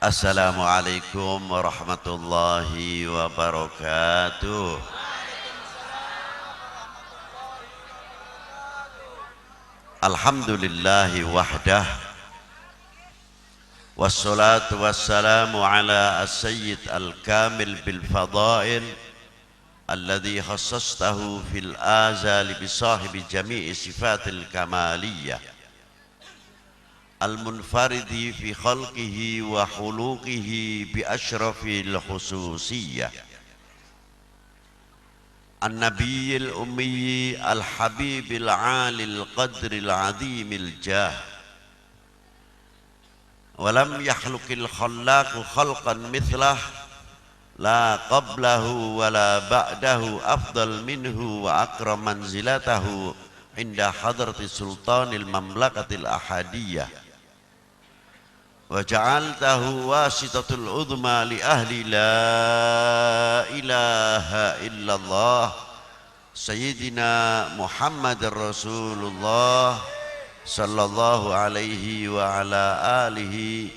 Assalamualaikum warahmatullahi wabarakatuh. Alhamdulillahi wahdah, wassalatu wassalamu ala as-sayyid al-kamil bil fadail alladhi khassastahu fil azali bisahibi jami'i sifatil kamaliyah al-munfaridi fi khalqihi wa khuluqihi bi ashrafil khususiyah an-nabiyil ummi al-habibil alil qadril azimil jah wa lam yakhluqil khallaqu khalqan mithlah la qablahu wa la ba'dahu afdal minhu wa akram manzilatahu inda hadrati sultanil mamlakatil ahadiyah wa ja'altahu wasitatul udhma li ahli la ilaha illallah sayyidina Muhammadar Rasulullah sallallahu alaihi wa ala alihi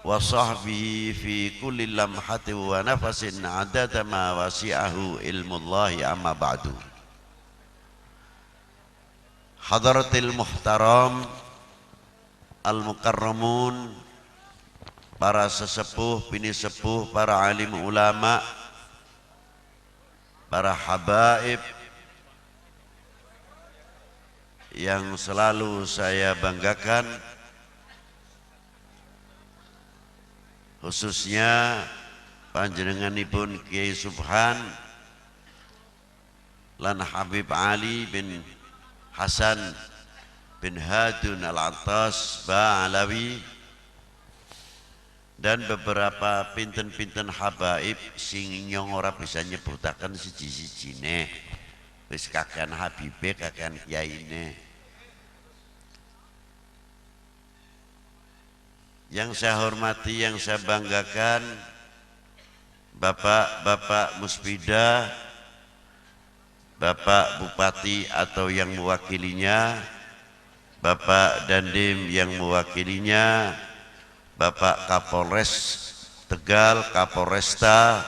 wa sahbihi fi kulli lamhatin wa nafasin adada ma wasi'ahu ilmullahi amma ba'du. Hadratil muhtaram al-mukarramun, para sesepuh, bini sepuh, para alim ulama, para habaib yang selalu saya banggakan, khususnya panjenenganipun Kiai Subhan lan Habib Ali bin Hasan bin Hadun Al-Attas Ba'alawi dan beberapa pinten-pinten habaib sing nyong ora bisa nyebutaken siji-sijine, wis kakean habibe kakean kiyaine. Yang saya hormati, yang saya banggakan, Bapak Musbida, Bapak Bupati atau yang mewakilinya, Bapak Dandim yang mewakilinya, Bapak Kapolres Tegal, Kapolresta,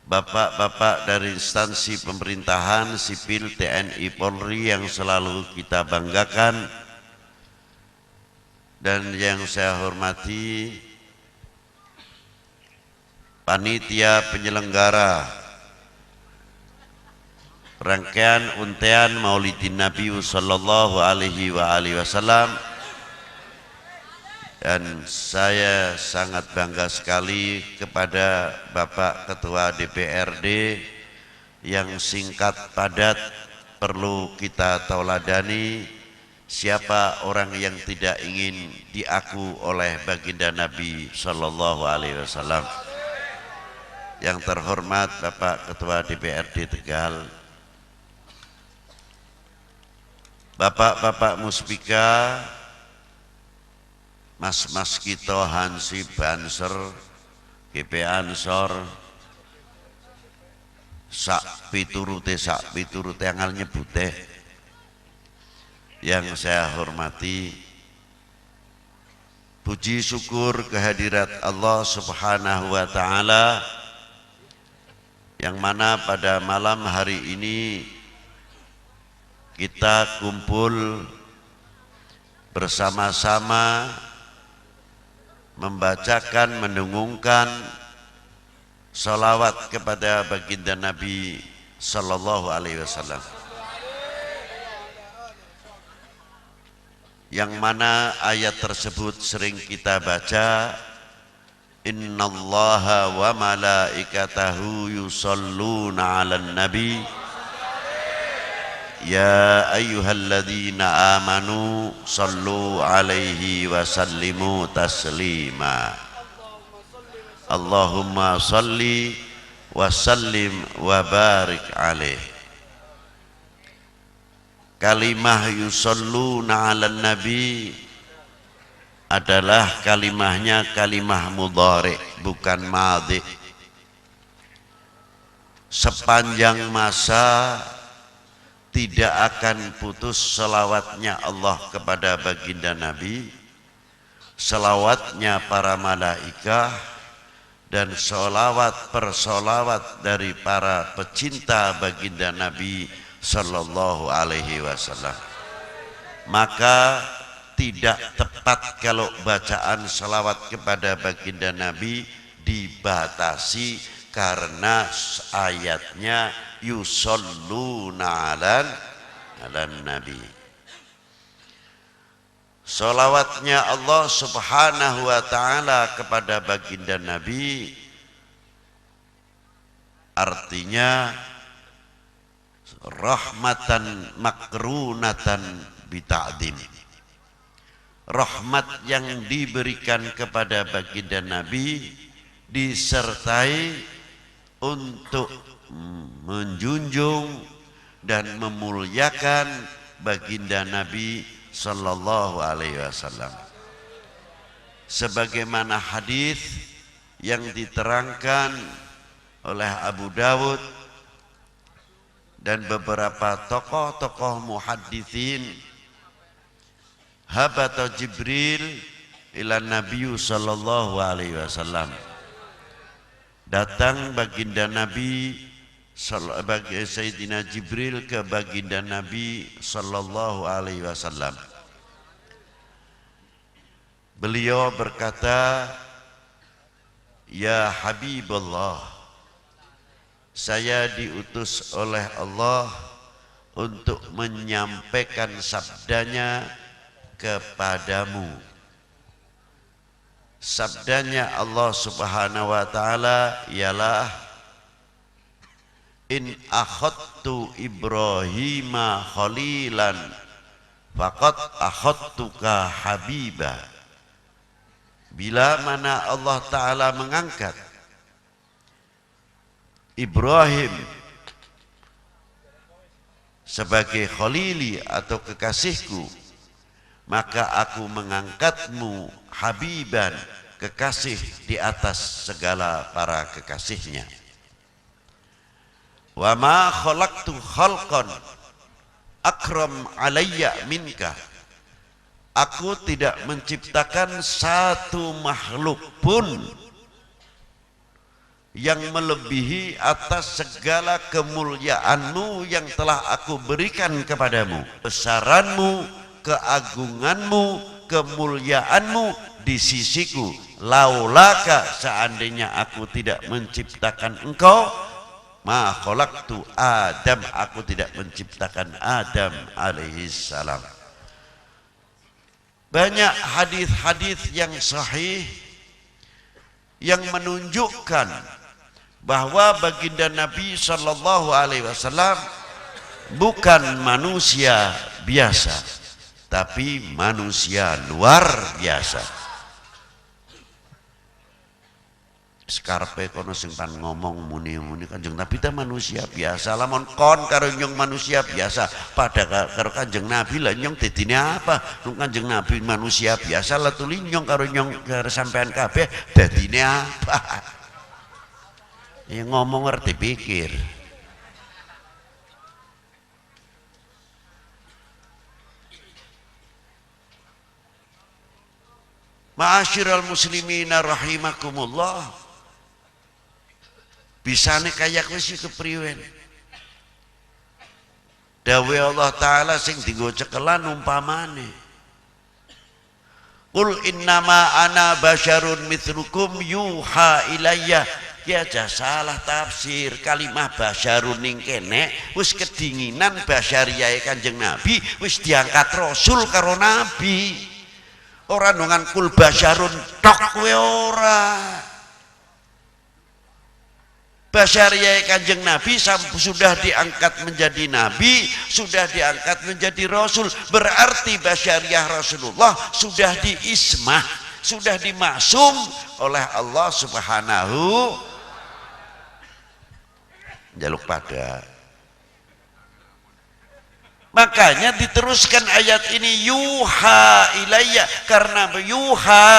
Bapak-bapak dari instansi pemerintahan, sipil, TNI, Polri yang selalu kita banggakan, dan yang saya hormati panitia penyelenggara rangkaian untean Maulidin Nabi sallallahu alaihi wasallam. Dan saya sangat bangga sekali kepada Bapak Ketua DPRD yang singkat padat perlu kita tauladani. Siapa orang yang tidak ingin diaku oleh baginda Nabi sallallahu alaihi wasallam? Yang terhormat Bapak Ketua DPRD Tegal, Bapak-bapak Muspika, Mas-mas kita Hansip Banser, GP Ansor, sak piturute angal nyebute, yang saya hormati, puji syukur kehadirat Allah Subhanahu wa Ta'ala, yang mana pada malam hari ini kita kumpul bersama-sama membacakan, mendengungkan salawat kepada baginda Nabi sallallahu alaihi wasallam, yang mana ayat tersebut sering kita baca, innallaha wa malaikatahu yusalluna 'alan nabi ya ayyuhalladzina amanu sallu alaihi wa sallimu taslima. Allahumma salli wa sallim wa barik alaih. Kalimah yusalluna 'alan nabi adalah kalimahnya kalimah mudhari, bukan madhi. Sepanjang masa tidak akan putus selawatnya Allah kepada baginda Nabi, selawatnya para malaikah dan solawat persolawat dari para pecinta baginda Nabi Sallallahu Alaihi Wasallam. Maka tidak tepat kalau bacaan selawat kepada baginda Nabi dibatasi karena ayatnya yusalluna alan Nabi. Salawatnya Allah Subhanahu wa ta'ala kepada baginda Nabi artinya rahmatan makrunatan bita'dim. Rahmat yang diberikan kepada baginda Nabi disertai untuk menjunjung dan memuliakan baginda Nabi Sallallahu Alaihi Wasallam, sebagaimana hadis yang diterangkan oleh Abu Dawud dan beberapa tokoh-tokoh muhadditsin. Habata Jibril ila Nabi Sallallahu Alaihi Wasallam, datang baginda Nabi bagi Sayyidina Jibril ke baginda Nabi Sallallahu Alaihi Wasallam. Beliau berkata, ya Habibullah, saya diutus oleh Allah untuk menyampaikan sabdanya kepadamu. Sabdanya Allah Subhanahu wa ta'ala ialah, in akhadtu Ibrahima khalilan faqad akhadtuka habiba. Bila mana Allah Ta'ala mengangkat Ibrahim sebagai khalili atau kekasihku, maka aku mengangkatmu habiban, kekasih di atas segala para kekasihnya. Wa ma khalaqtu khalqan akram alayya minka. Aku tidak menciptakan satu makhluk pun yang melebihi atas segala kemuliaanmu yang telah aku berikan kepadamu. Besaranmu, keagunganmu, kemuliaanmu di sisiku. Laulaka, seandainya aku tidak menciptakan engkau, ma khalaqtu Adam, aku tidak menciptakan Adam alaihi salam. Banyak hadis-hadis yang sahih yang menunjukkan bahwa baginda Nabi Sallallahu Alaihi Wasallam bukan manusia biasa, tapi manusia luar biasa. Sekarpe kono sing pan ngomong muni-muni Kanjeng Nabi ta manusia biasa, lamun kon karo nyong manusia biasa pada karo Kanjeng Nabi lah nyong dadine apa? Kanjeng Nabi manusia biasa lah tuli nyong karo nyong karo sampean kabeh dadine apa? Ya ngomong ngerti pikir. Ma'asyiral muslimina rahimakumullah. Bisane kayak wis kepriwen. Dawe Allah Ta'ala sing dienggo cekelan umpamane. Qul innama ana basyarun mithlukum yuha ilayya. Ya aja salah tafsir. Kalimah basyarun ning kene wis kedinginan basyariyahe Kanjeng Nabi wis diangkat rasul karo nabi. Ora nongan kul basyarun tok kowe ora. Basyariah Kanjeng Nabi sudah diangkat menjadi nabi, sudah diangkat menjadi rasul. Berarti basyariah Rasulullah sudah diismah, sudah dimaksum oleh Allah Subhanahu. Jaluk pada. Makanya diteruskan ayat ini yuha ilayya, karena yuha,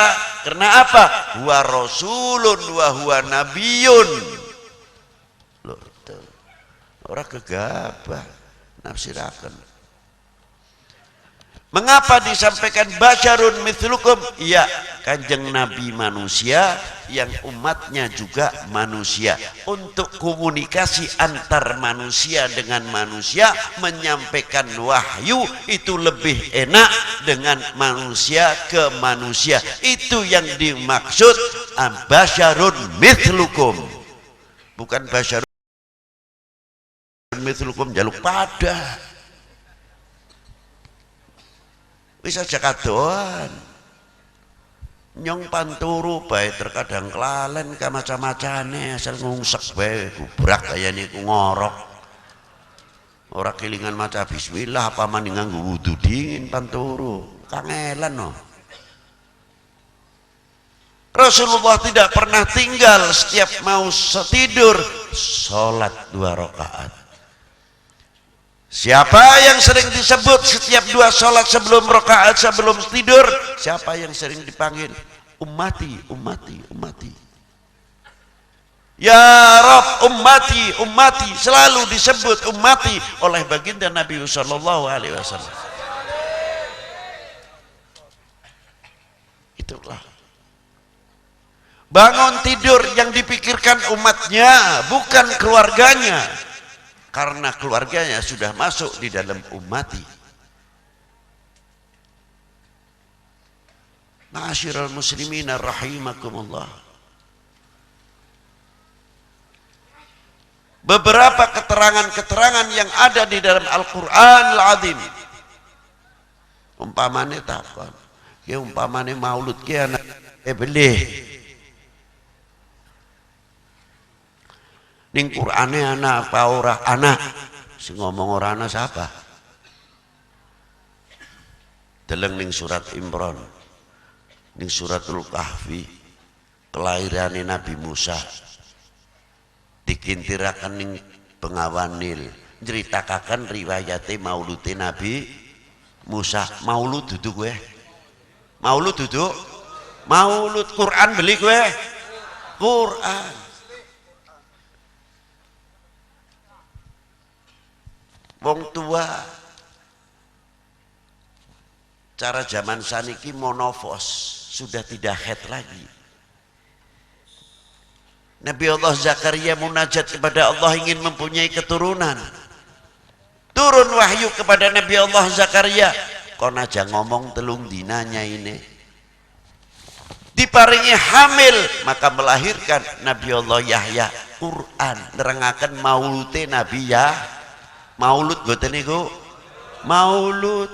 karena apa? Huwa rasulun wa huwa nabiyun. Orang gegabah nafsirakan. Mengapa disampaikan basyarun mithlukum? Iya, kanjeng Nabi manusia yang umatnya juga manusia. Untuk komunikasi antar manusia dengan manusia, menyampaikan wahyu itu lebih enak dengan manusia ke manusia. Itu yang dimaksud basyarun mithlukum. Bukan basyarun mithlukum jaluk pada. Bisa jakadoan nyong panturu bae terkadang kelalen ka macam-macane asal ngungsek bae gubrak kaya niku ngorok ora kelingan maca bismillah apa mani nganggo wudu dingin panturu kangelan no. Rasulullah tidak pernah tinggal setiap mau tidur sholat 2 rakaat. Siapa yang sering disebut setiap 2 sholat sebelum rakaat sebelum tidur? Siapa yang sering dipanggil? Ummati, ummati, ummati. Ya Rabb, ummati, ummati. Selalu disebut ummati oleh baginda Nabi sallallahu alaihi wasallam. Itulah. Bangun tidur yang dipikirkan umatnya, bukan keluarganya. Karena keluarganya sudah masuk di dalam ummati. Ma'asyiral muslimina rahimakumullah. Beberapa keterangan-keterangan yang ada di dalam Al-Qur'an Al-Azim. Umpamane takon, ya umpamane maulud ki anak belih. Ning Qur'ane anak apa ora anak? Sing ngomong ora ana siapa? Deleng ning surat Imran, ning suratul Kahfi, kelahirane Nabi Musa. Dikintirakan ning Bengawan Nil, nyeritakaken riwayate maulude Nabi Musa. Maulud dudu kowe? Maulud dudu? Maulud Quran beli kowe? Quran. Wong tua cara zaman saniki monofos, sudah tidak head lagi. Nabi Allah Zakaria munajat kepada Allah ingin mempunyai keturunan. Turun wahyu kepada Nabi Allah Zakaria, kon aja ngomong telung dinanya ini. Diparingi hamil, maka melahirkan Nabi Allah Yahya. Quran nerangaken maulude Nabi Yahya. Maulud boten niku? Maulud.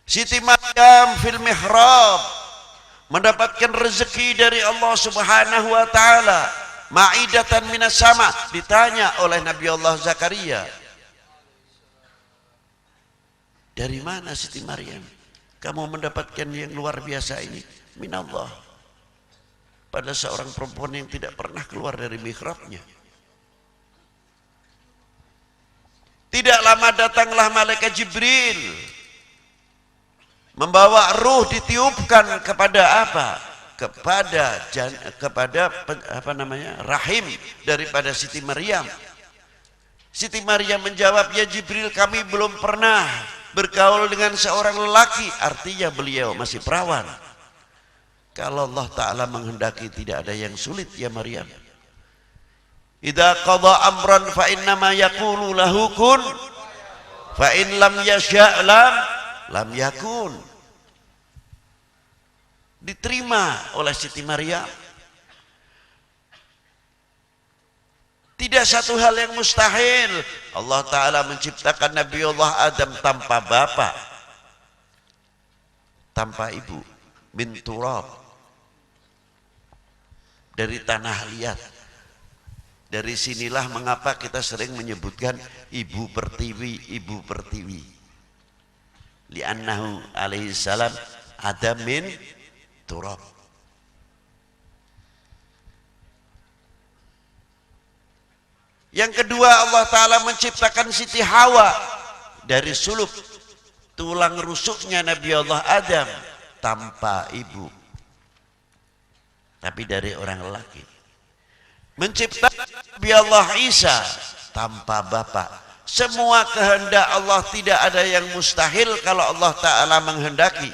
Siti Maryam fil mihrab mendapatkan rezeki dari Allah Subhanahu wa taala, ma'idatan minas sama. Ditanya oleh Nabi Allah Zakaria, dari mana Siti Maryam kamu mendapatkan yang luar biasa ini? Minallah. Pada seorang perempuan yang tidak pernah keluar dari mihrabnya. Tidak lama datanglah malaikat Jibril membawa ruh, ditiupkan kepada apa? Kepada apa namanya? Rahim daripada Siti Maryam. Siti Maryam menjawab, ya Jibril, kami belum pernah bergaul dengan seorang lelaki. Artinya beliau masih perawan. Kalau Allah Ta'ala menghendaki tidak ada yang sulit ya Maryam. Idza qada amran fa innama yaqulu lahu kun fa in lam yasha' lam yakun. Diterima oleh Siti Maryam. Tidak satu hal yang mustahil. Allah Ta'ala menciptakan Nabi Allah Adam tanpa bapak, tanpa ibu, bin turab, dari tanah liat. Dari sinilah mengapa kita sering menyebutkan ibu pertiwi, ibu pertiwi. Li'annahu alaihi salam adam min turab. Yang kedua, Allah Ta'ala menciptakan Siti Hawa dari sulub tulang rusuknya Nabi Allah Adam tanpa ibu, tapi dari orang lelaki. Menciptakan Nabi Allah Isa tanpa bapak. Semua kehendak Allah, tidak ada yang mustahil kalau Allah Ta'ala menghendaki.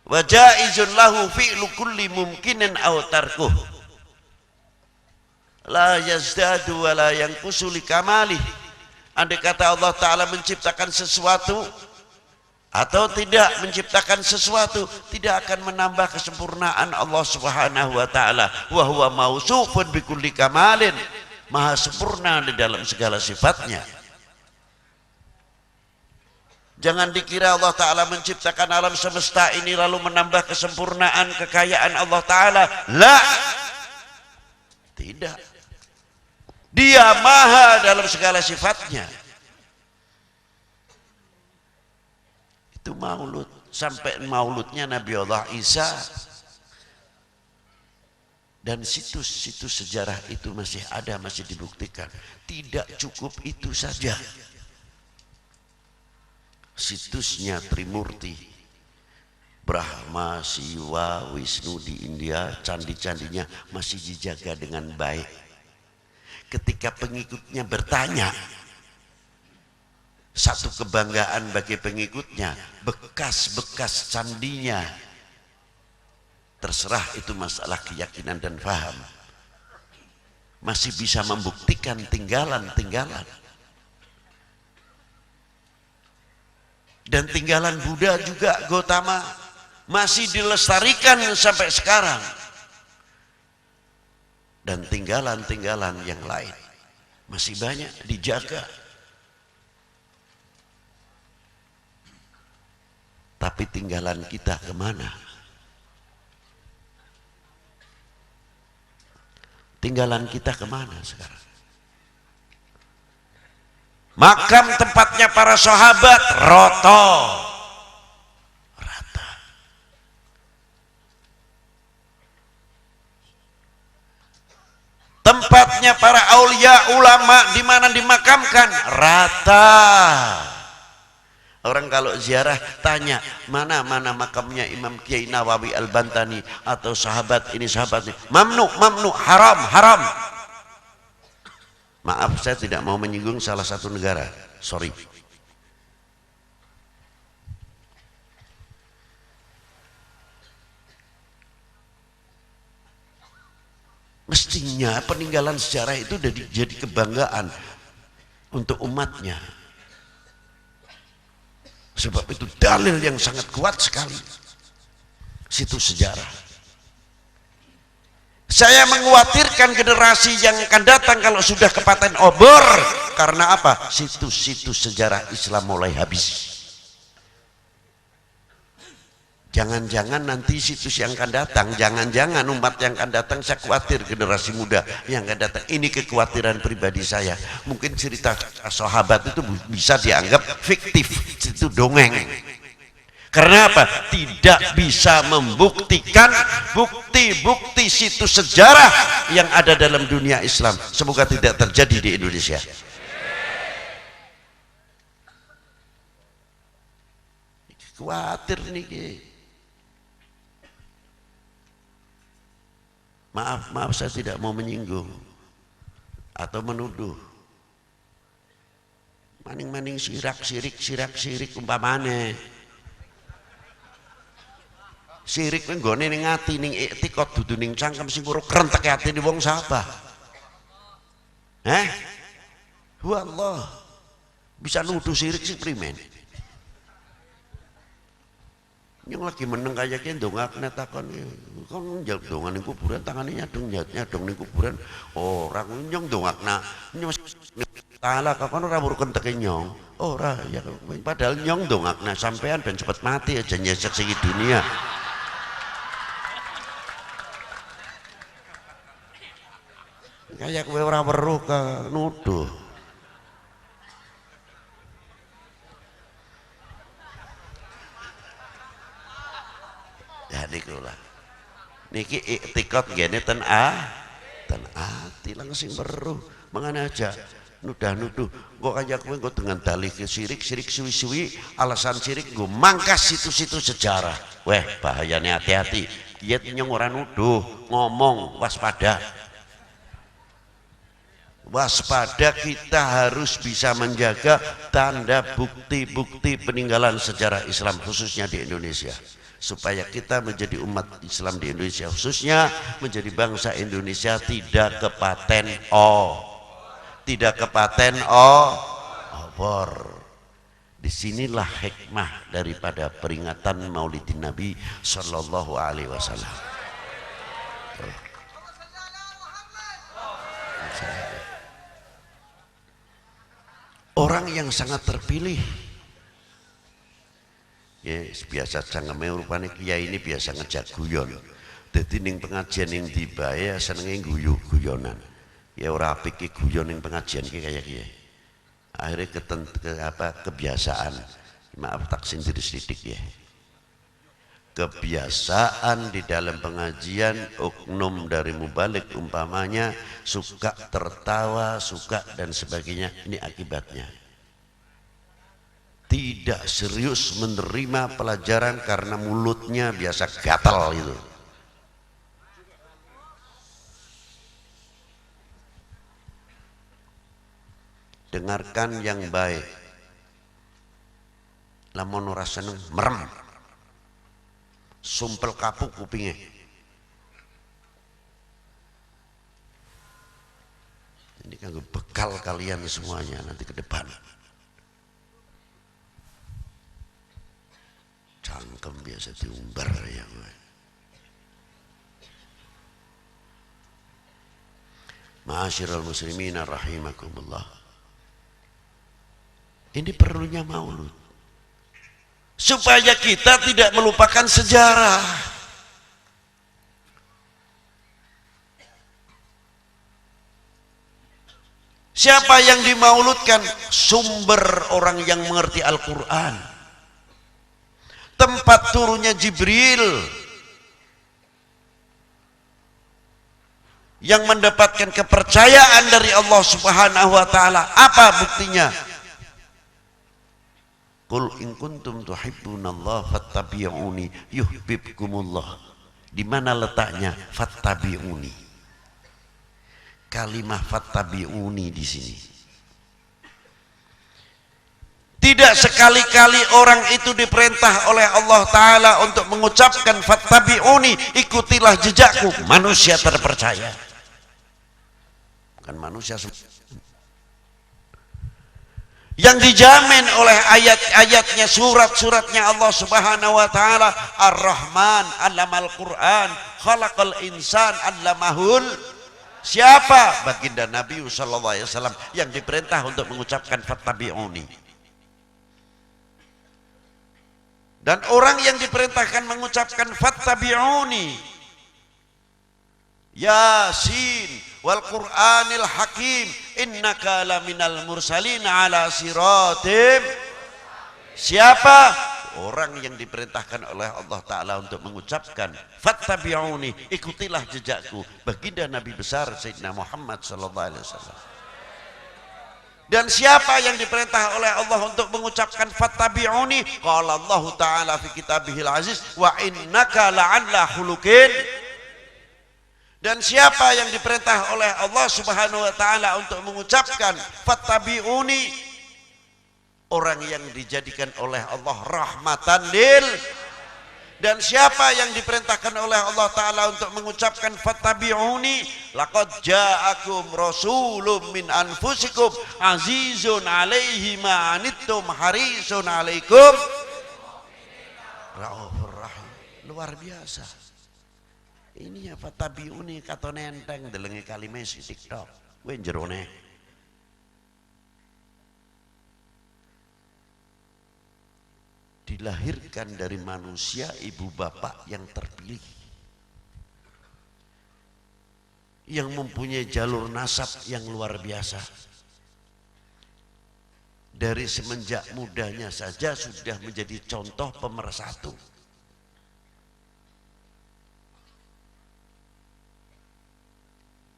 Wa jaizun lahu fi'lu kulli mumkinin aw tarkuh. La yazdadu wa la yanqusu li kamalih. Andai kata Allah Ta'ala menciptakan sesuatu atau tidak menciptakan sesuatu, tidak akan menambah kesempurnaan Allah Subhanahu wa Ta'ala. Wa huwa mausufun bi kulli kamalin, maha sempurna di dalam segala sifatnya. Jangan dikira Allah Ta'ala menciptakan alam semesta ini lalu menambah kesempurnaan kekayaan Allah Ta'ala. La, tidak. Dia maha dalam segala sifatnya. Itu maulud, sampai mauludnya Nabi Allah Isa. Dan situs-situs sejarah itu masih ada, masih dibuktikan. Tidak cukup itu saja. Situsnya Trimurti, Brahma, Siwa, Wisnu di India, candi-candinya masih dijaga dengan baik. Ketika pengikutnya bertanya, satu kebanggaan bagi pengikutnya, bekas-bekas candinya, terserah itu masalah keyakinan dan faham, masih bisa membuktikan tinggalan-tinggalan. Dan tinggalan Buddha juga, Gautama, masih dilestarikan sampai sekarang. Dan tinggalan-tinggalan yang lain masih banyak dijaga. Tapi tinggalan kita kemana? Tinggalan kita kemana sekarang? Makam tempatnya para sahabat roto, rata. Tempatnya para aulia ulama di mana dimakamkan rata. Orang kalau ziarah tanya mana makamnya Imam Kiai Nawawi Al-Bantani atau sahabat ini sahabat ini, mamnu, haram. Maaf, saya tidak mau menyinggung salah satu negara, sorry. Mestinya peninggalan sejarah itu jadi kebanggaan untuk umatnya. Sebab itu dalil yang sangat kuat sekali. Situs sejarah. Saya mengkhawatirkan generasi yang akan datang kalau sudah kepaten obor. Karena apa? Situs-situs sejarah Islam mulai habis. Jangan-jangan nanti situs yang akan datang, jangan-jangan umat yang akan datang, saya khawatir generasi muda yang akan datang. Ini kekhawatiran pribadi saya. Mungkin cerita sahabat itu bisa dianggap fiktif, itu dongeng. Karena apa? Tidak bisa membuktikan bukti-bukti situs sejarah yang ada dalam dunia Islam. Semoga tidak terjadi di Indonesia. Khawatir nih. Maaf saya tidak mau menyinggung atau menuduh. Maning-maning sirik umpamane. Sirik kuwi nggone ning ati ning iktikad dudu ning cangkem sing ora krentek atine wong sapa. Wallah. Bisa nuduh sirik sing primen. Yang lagi meneng kaya ki ndongakne takon kon njawab dongan ning kuburan tangane nyadong ning kuburan ora nyong ndongakna taala kakon ora murken teke nyong ora ya padahal nyong ndongakna sampean ben cepet mati aja nyesek sing dunia. Kayak kowe ora weruh ke nuduh. Jadi kula niki iktikad ngene ten ati langsung weruh mangane aja nuduh kok kaya kowe engko dengan dalih sirik suwi-suwi alasan sirik nggo mangkas situ-situ sejarah. Weh bahayane hati-hati. Kiye nyong ora nuduh, ngomong waspada. waspada, kita harus bisa menjaga tanda bukti-bukti peninggalan sejarah Islam khususnya di Indonesia, supaya kita menjadi umat Islam di Indonesia, khususnya menjadi bangsa Indonesia tidak kepaten obor. Disinilah hikmah daripada peringatan Maulidin Nabi Sallallahu Alaihi Wasallam. Orang yang sangat terpilih, ya biasa cangkeme rupane kiai ini biasa ngejak guyon. Dadi ning pengajian ning dibae senenge guyu-guyonan. Ya ora apik ki guyon ning pengajian ki kaya kiye. Akhirnya kebiasaan, maaf tak sindir sedikit ya, kebiasaan di dalam pengajian oknum dari mubalik umpamanya suka tertawa, suka dan sebagainya. Ini akibatnya tidak serius menerima pelajaran karena mulutnya biasa gatal itu. Dengarkan yang baik, lamun ora seneng merem, sumpel kapuk kupingnya. Ini kan bekal kalian semuanya nanti ke depan. Cangkem biasa diumbar ya gue. Ma'asyiral muslimin rahimakumullah. Ini perlunya maulud supaya kita tidak melupakan sejarah. Siapa yang dimauludkan? Sumber orang yang mengerti Al-Quran, tempat turunnya Jibril, yang mendapatkan kepercayaan dari Allah Subhanahu wa Ta'ala. Apa buktinya? Qul in kuntum tuhibbunallah fattabi'uni yuhibbukumullah. Di mana letaknya fattabi'uni? Kalimah fattabi'uni di sini. Tidak sekali-kali orang itu diperintah oleh Allah Ta'ala untuk mengucapkan fattabi'uni, ikutilah jejakku. Manusia terpercaya, bukan manusia yang dijamin oleh ayat-ayatnya, surat-suratnya Allah Subhanahu wa Ta'ala. Ar-Rahman 'allamal Qur'an, khalaqal insan 'allamahul. Siapa? Baginda Nabi sallallahu alaihi wasallam yang diperintah untuk mengucapkan fattabi'uni. Dan orang yang diperintahkan mengucapkan fattabi'uni, Yasin wal Qur'anil Hakim innaka laminal mursalin ala siratim. Siapa? Orang yang diperintahkan oleh Allah Ta'ala untuk mengucapkan fattabi'uni, ikutilah jejakku, baginda Nabi besar Sayyidina Muhammad sallallahu alaihi wasallam. Dan siapa yang diperintah oleh Allah untuk mengucapkan fattabi'uni? Qala Allah Ta'ala fi kitabihil aziz wa innaka la'alla khuluqin. Dan siapa yang diperintah oleh Allah Subhanahu wa Ta'ala untuk mengucapkan fattabi'uni? Orang yang dijadikan oleh Allah rahmatan lil. Dan siapa yang diperintahkan oleh Allah Ta'ala untuk mengucapkan fattabi'uni? Laqad ja'akum rasulun min anfusikum azizun alaihi ma anittum harisun alaikum raufur rahim. Luar biasa. Ini ya fattabi'uni kata nenteng delengi kalimah si TikTok gue jerone. Dilahirkan dari manusia ibu bapak yang terpilih, yang mempunyai jalur nasab yang luar biasa. Dari semenjak mudanya saja sudah menjadi contoh pemersatu.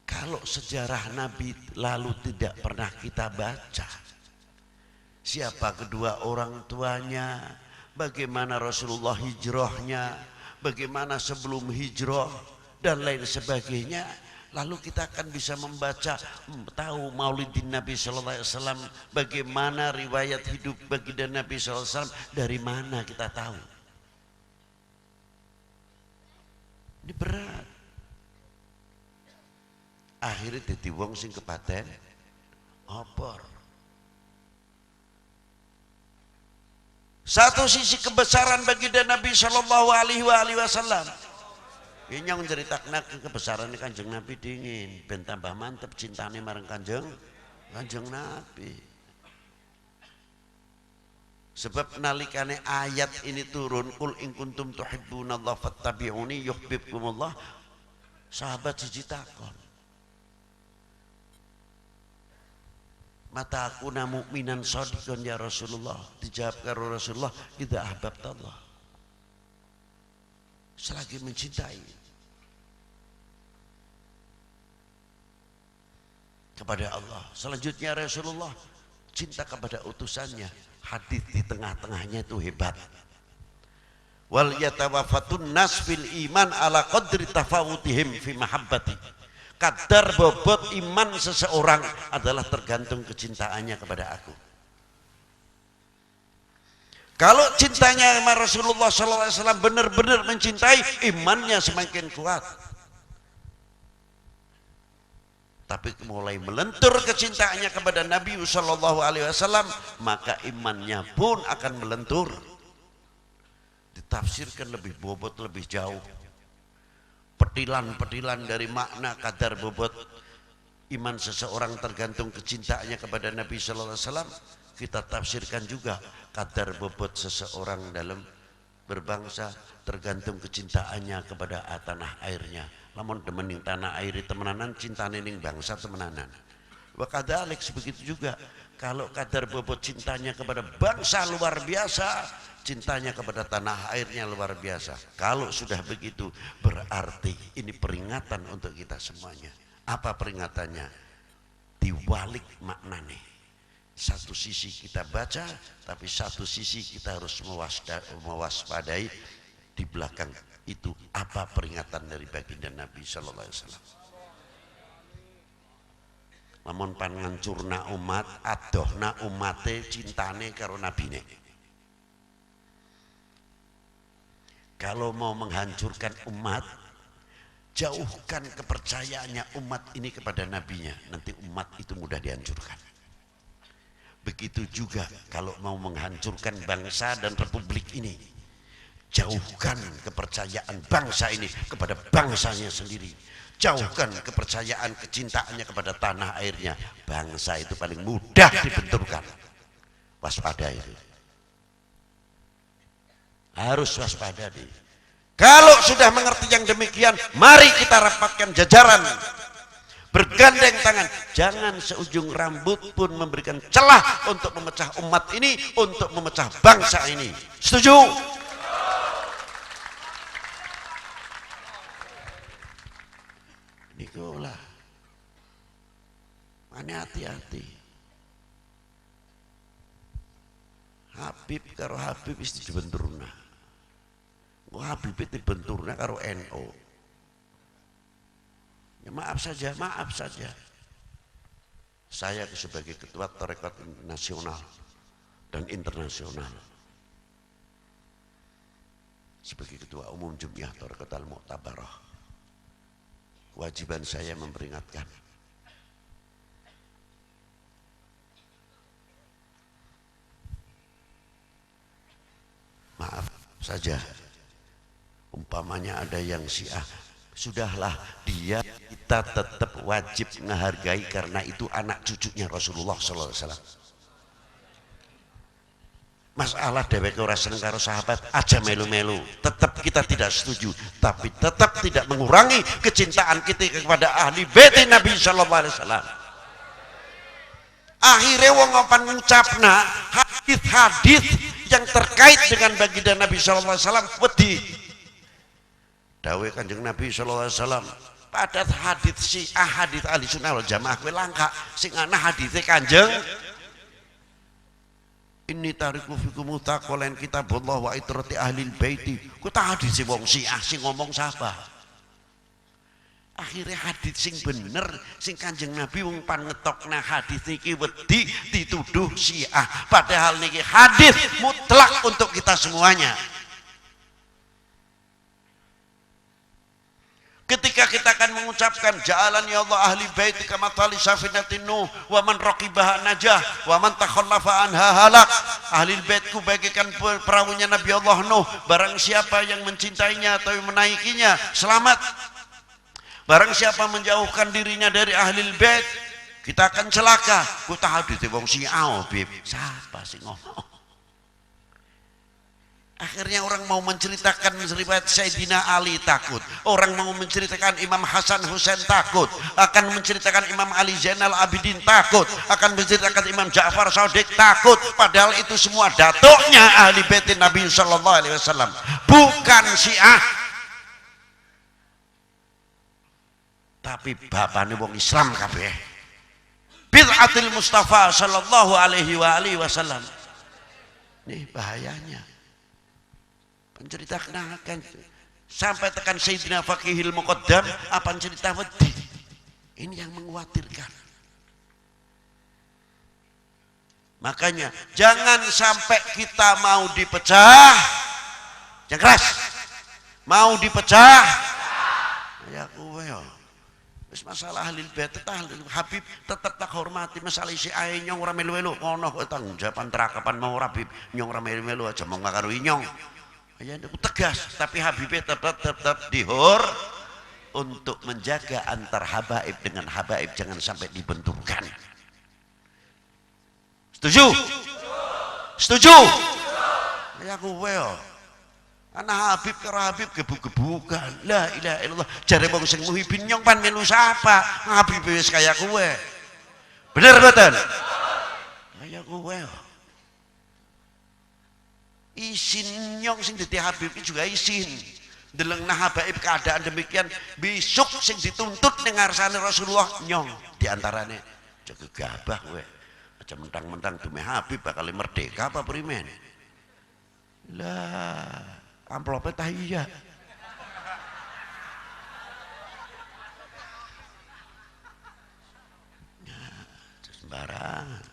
Kalau sejarah Nabi lalu tidak pernah kita baca, siapa kedua orang tuanya, bagaimana Rasulullah hijrahnya, bagaimana sebelum hijrah dan lain sebagainya, lalu kita akan bisa membaca tahu Maulidin Nabi sallallahu alaihi wasallam, bagaimana riwayat hidup baginda Nabi sallallahu alaihi wasallam, dari mana kita tahu. Ini berat. Akhirnya dadi wong sing kepaten opor. Satu sisi kebesaran baginda Nabi sallallahu alaihi wasallam. Ini yang menceritakan kebesaran Kanjeng Nabi dingin, ben tambah mantep cintane marang Kanjeng Nabi. Sebab nalikane ayat ini turun, kul in kuntum tuhibbunallaha fattabi'uni yuhibbukumullah, sahabat siji takon, mata aku na mukminan shadiqan ya Rasulullah. Dijawab karo Rasulullah, idza ahbabtallah, selagi mencintai kepada Allah. Selanjutnya Rasulullah cinta kepada utusannya. Hadis di tengah-tengahnya itu hebat. Wal yatawaffatun nas fil iman ala qadri tafawutihim fi mahabbati. Kadar bobot iman seseorang adalah tergantung kecintaannya kepada aku. Kalau cintanya sama Rasulullah SAW benar-benar mencintai, imannya semakin kuat. Tapi mulai melentur kecintaannya kepada Nabi SAW, maka imannya pun akan melentur. Ditafsirkan lebih bobot, lebih jauh. Petilan-petilan dari makna kadar bobot iman seseorang tergantung kecintaannya kepada Nabi SAW. Kita tafsirkan juga kadar bobot seseorang dalam berbangsa tergantung kecintaannya kepada tanah airnya. Lamun demening tanah air temenanan, cintane ning bangsa temenanan. Wa kadzalik begitu juga. Kalau kadar bobot cintanya kepada bangsa luar biasa, cintanya kepada tanah airnya luar biasa. Kalau sudah begitu, berarti ini peringatan untuk kita semuanya. Apa peringatannya? Diwalik maknane. Satu sisi kita baca, tapi satu sisi kita harus mewaspadai di belakang itu apa peringatan dari baginda Nabi sallallahu alaihi wasallam. Lamun pan ngancurna umat, adohna umate cintane karo nabine. Kalau mau menghancurkan umat, jauhkan kepercayaannya umat ini kepada nabinya, nanti umat itu mudah dihancurkan. Begitu juga kalau mau menghancurkan bangsa dan republik ini, jauhkan kepercayaan bangsa ini kepada bangsanya sendiri. Jauhkan kepercayaan kecintaannya kepada tanah airnya. Bangsa itu paling mudah dibenturkan. Waspada itu. Harus waspada nih. Kalau sudah mengerti yang demikian, mari kita rapatkan jajaran. Bergandeng tangan. Jangan seujung rambut pun memberikan celah untuk memecah umat ini, untuk memecah bangsa ini. Setuju? Nikolah, mana hati-hati. Habib karo Habib itu dibenturna. Habib itu dibenturna karo NU. Ya maaf saja, maaf saja. Saya sebagai ketua tarekat nasional dan internasional, sebagai ketua umum Jum'iyah Tarekat Al-Mu'tabarah, kewajiban saya memperingatkan. Maaf saja, umpamanya ada yang Syiah, sudahlah, dia kita tetap wajib menghargai karena itu anak cucunya Rasulullah SAW. Masalah dheweke ora seneng karo sahabat aja melu-melu, tetap kita tidak setuju, tapi tetap tidak mengurangi kecintaan kita kepada ahli bait Nabi sallallahu alaihi wasallam. Akhirnya wong ngopan ngucapna hadis-hadis yang terkait dengan baginda Nabi sallallahu alaihi wasallam wedi. Dawuh Kanjeng Nabi sallallahu alaihi wasallam, pada hadis Syiah, hadis ahli sunnah wal jamaah kowe langka, sing ana hadise Kanjeng ini tariku fikum taqolen kitabullah wa itrati ahlil baiti. Ku tak hadis wong Syiah sing ngomong siapa? Akhirnya hadis sing bener sing Kanjeng Nabi wong pan ngetokna hadis niki wedi dituduh Syiah, padahal niki hadis mutlak untuk kita semuanya. Ketika kita akan mengucapkan ja'alani Allah ahli baiti kama tali safinatin nuh wa man raqibaha najah wa man takhallafa anha halak. Ahli baitku bagaikan perahunya Nabi Allah Nuh, barang siapa yang mencintainya atau menaikinya selamat. Barang siapa menjauhkan dirinya dari ahli bait, kita akan celaka. Ku tahu di wong Syiah, Bib. Siapa sih ngomong? Akhirnya orang mau menceritakan riwayat Sayyidina Ali takut, orang mau menceritakan Imam Hasan Husain takut, akan menceritakan Imam Ali Zainal Abidin takut, akan menceritakan Imam Ja'far Shadiq takut, padahal itu semua datuknya ahli bait Nabi sallallahu alaihi wasallam, bukan Syiah. Tapi bapane wong Islam kabeh. Bid'atul Mustafa sallallahu alaihi wasallam. Nih bahayanya. Penceritakan sampai tekan Sayyidina Faqihil Muqaddam apa cerita wedi. Ini yang mengkhawatirkan. Makanya jangan sampai kita mau dipecah. Yang keras. Mau dipecah. Ya kowe yo. Wis masalah ahli bait Habib tetap tak hormati, masalah isi ae nyong ora melu-melu ngono kok tanggung jawaban terakapan mau Habib nyong ora melu-melu aja mau karo nyong. Ya aku tegas, tapi Habibnya tetap dihor untuk menjaga antar habaib dengan habaib jangan sampai dibenturkan. Setuju? Setuju? Ya aku weo. Anak Habib karo Habib gebuk-gebukan. La ilaha illallah. Jare wong sing muhibin nyong pan melu sapa? Habib wis kaya kowe. Bener mboten? Kaya kowe. Isin nyong sing dadi Habib juga isin. Deleng nah habaib keadaan demikian besok sing dituntut ning ngarsane Rasulullah nyong diantarane jaga gabah kowe. Aja mentang-mentang demi Habib bakal merdeka apa primen. Lah amplope tah iya. Nah, sembarangan.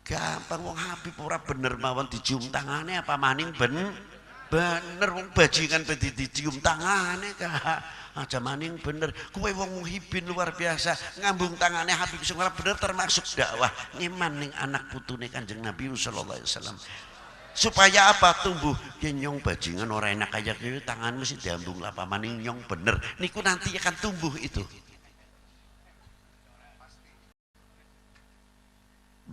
Gampang wong Habib ora bener mawon dicium tangane apa maning bener wong bajingan dicium tangane kah aja maning bener kowe wong muhibin luar biasa ngambung tangane Habib sing ora bener termasuk dakwah ngeman ning anak putune Kanjeng Nabi sallallahu alaihi wasallam supaya apa tumbuh ya nyong bajingan ora enak kaya kowe tangan mesti diambung apa maning nyong bener niku nanti akan tumbuh itu.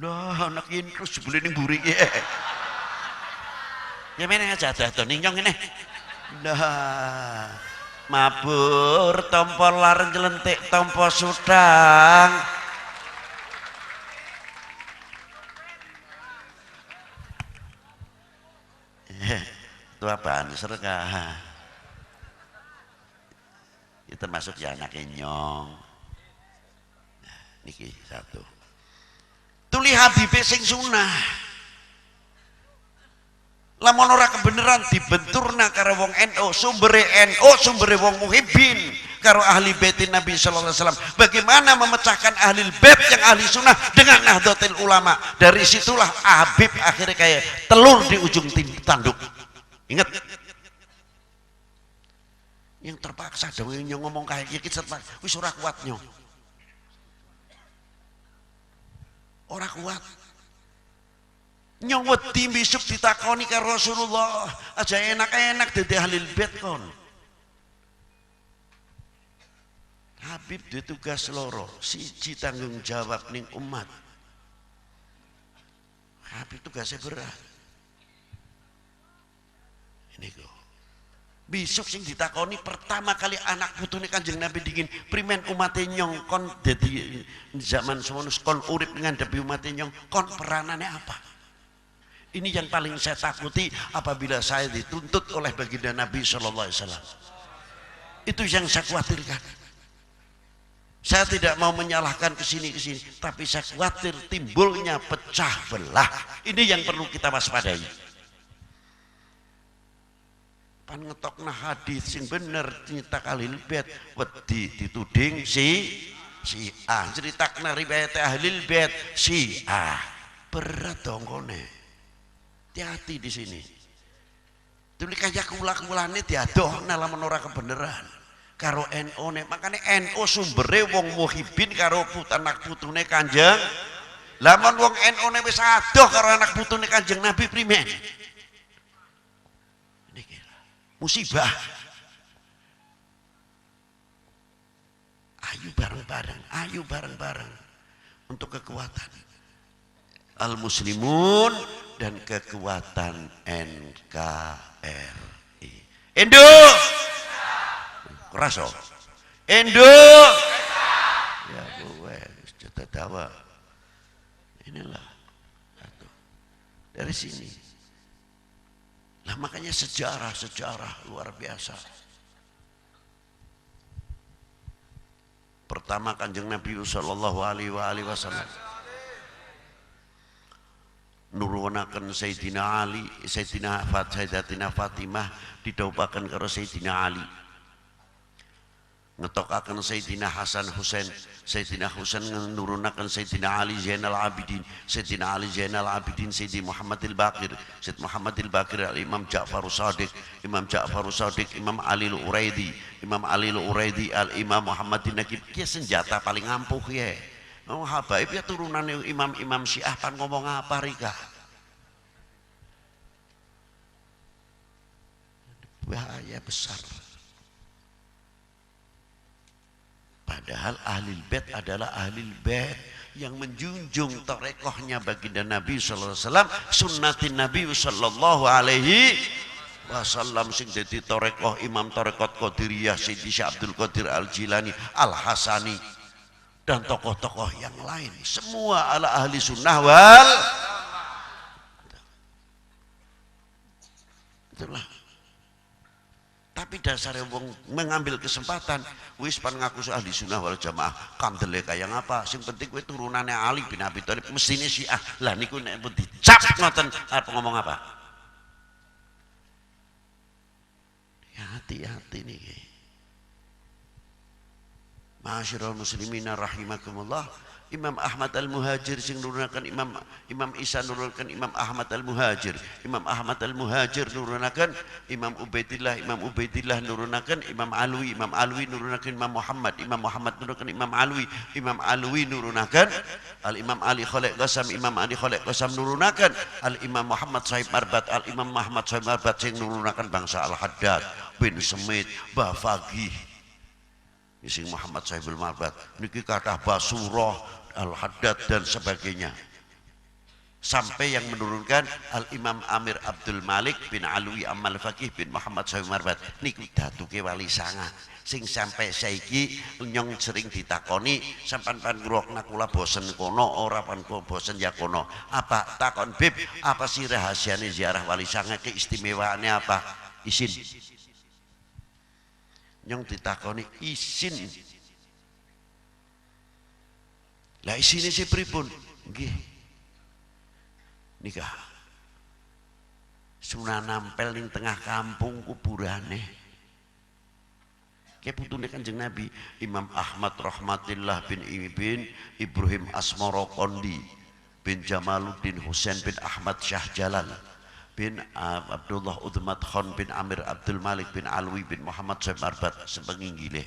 Lah anak ini terus jebule ning mburi iki. Ya meneh aja dadah nyong ngene. Lah mabur tampa lar njlentik tampa sudang. Itu apaan serka? Itu termasuk ya anaknya nyong. Nah, niki satu. Tuli Habib sing sunah. Lamun ora kebenaran dibenturna karo wong NU, sumbere NU, sumbere wong muhibbin karo ahli bait Nabi sallallahu alaihi wasallam. Bagaimana memecahkan ahli bait yang ahli sunnah dengan Nahdlatul Ulama? Dari situlah Habib akhirnya kayak telur di ujung tanduk. Ingat. Yang terpaksa dong yang ngomong kayak gitu wis ora kuat nyong. Ora kuat. Nyong wedi besok ditakoni karo Rasulullah, aja enak-enak dadi ahli bait kon. Habib duwe tugas loro, siji tanggung jawab ning umat. Habib tugasnya berat. Ini kok. Besok sing ditakoni pertama kali anak putune Kanjeng Nabi dingin primen umate nyong kon dadi zaman semono kon urip ngadhepi umate nyong kon peranane apa? Ini yang paling saya takuti apabila saya dituntut oleh baginda Nabi sallallahu alaihi wasallam. Itu yang saya khawatirkan. Saya tidak mau menyalahkan kesini, tapi saya khawatir timbulnya pecah belah. Ini yang perlu kita waspadai. pan ngetokna hadis sing bener nyetak ahlil bait wedi dituding si A ceritakna riwayat ahlil bait si A berat dong kone hati-hati di sini tuli kayak kula-kulane diadohna lamun ora kebeneran karo NU nek makane NU sumbere wong muhibin karo anak putune Kanjeng lamun wong NU ne wis adoh karo anak putune Kanjeng Nabi primen niki musibah ayo bareng-bareng untuk kekuatan al muslimun dan kekuatan NKRI Indo Raso Indo ya gue cerita dawa inilah satu dari sini lah makanya sejarah luar biasa pertama Kanjeng Nabi sallallahu alaihi wasallam nurunaken Sayyidina Ali Sayyidatina Fatimah didhaupaken karo Sayyidina Ali ngetokaken Sayyidina Hasan Husain Sayyidina Husain nurunaken Sayyidina Ali Zainal Abidin Sayyidina Ali Zainal Abidin Sayyidi Muhammadil Baqir Sayyid Muhammadil Baqir Imam Ja'far Shadiq Imam Ali Al-Uraidi Al-Imam Muhammadin Naqib kia senjata paling ampuh ya oh habaib ya turunan imam Syiah pan ngomong apa rika bahaya besar padahal ahlul bait adalah ahlul bait yang menjunjung tarekohnya baginda Nabi sallallahu alaihi wasallam sunnatin Nabi sallallahu alaihi wasallam sing dadi tarekoh imam tarekat Qadiriyah Sayyidi Syekh Abdul Qadir Al-Jilani Al-Hasani dan tokoh-tokoh yang lain semua ala ahli sunnah wal itulah tapi dasarnya wong mengambil kesempatan wis pan ngaku ahli sunnah wal jamaah kandele kaya ngapa sing penting kowe turunannya Ali bin Abi Thalib mestine Syiah lah niku nek pun dicap ngoten apa ngomong apa ya hati-hati niki Ma'asyiral muslimina rahimakumullah Imam Ahmad Al-Muhajir sing nurunaken Imam Isa nurunaken Imam Ahmad Al-Muhajir nurunaken Imam Ubaidillah nurunaken Imam Alwi nurunaken Imam Muhammad nurunaken Imam Alwi nurunaken Al-Imam Ali Khalid Qasam nurunaken Al-Imam Muhammad Sahib Marbat sing nurunaken bangsa Al-Haddad bin Semit Bafagih Sing Muhammad Sahibul Marbat niki kathah Basurah Al-Haddad dan sebagainya sampai yang menurunkan Al-Imam Amir Abdul Malik bin Alwi Amal Faqih bin Muhammad Sahibul Marbat niku datuke wali sanga sing sampai saiki nyong sering ditakoni sampan pan ngrokna kula bosen kono ora pan bosen ya kono apa takon Bib apa sih rahasiane ziarah wali sanga keistimewaannya apa isin nyong ditakoni isin lah isine si pripun nggih nikah sunah nampel ning tengah kampung kuburane ke putune Kanjeng Nabi Imam Ahmad Rahmatillah bin Ibrahim Asmara Kondi bin Jamaluddin Husain bin Ahmad Syah Jalal bin Abdullah Udmat Khan bin Amir Abdul Malik bin Alwi bin Muhammad Sahib Marbat sepenginggile